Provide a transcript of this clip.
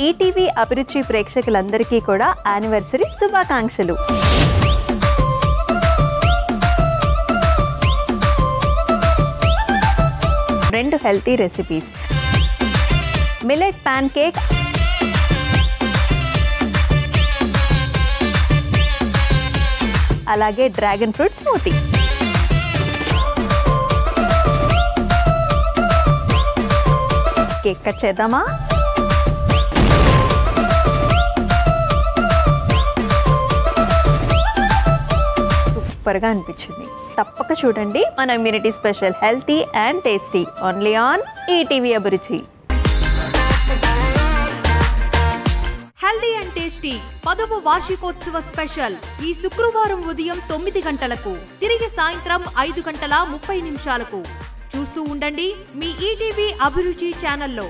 ETV అభిరుచి ప్రేక్షకులందరికీ కూడా యానివర్సరీ శుభాకాంక్షలు. రెండు healthy recipes, millet pancake, అలాగే dragon fruit smoothie. Cake cut చేద్దామా? సూపర్గా అనిపించింది. తప్పక చూడండి మన immunity special healthy and tasty only on ETV Abhiruchi. Healthy and tasty 10వ వార్షికోత్సవ స్పెషల్ ఈ శుక్రవారం ఉదయం 9 గంటలకు, తిరిగి సాయంత్రం 5:30 చూస్తూ ఉండండి మీ ఈటీవీ అభిరుచి ఛానల్లో.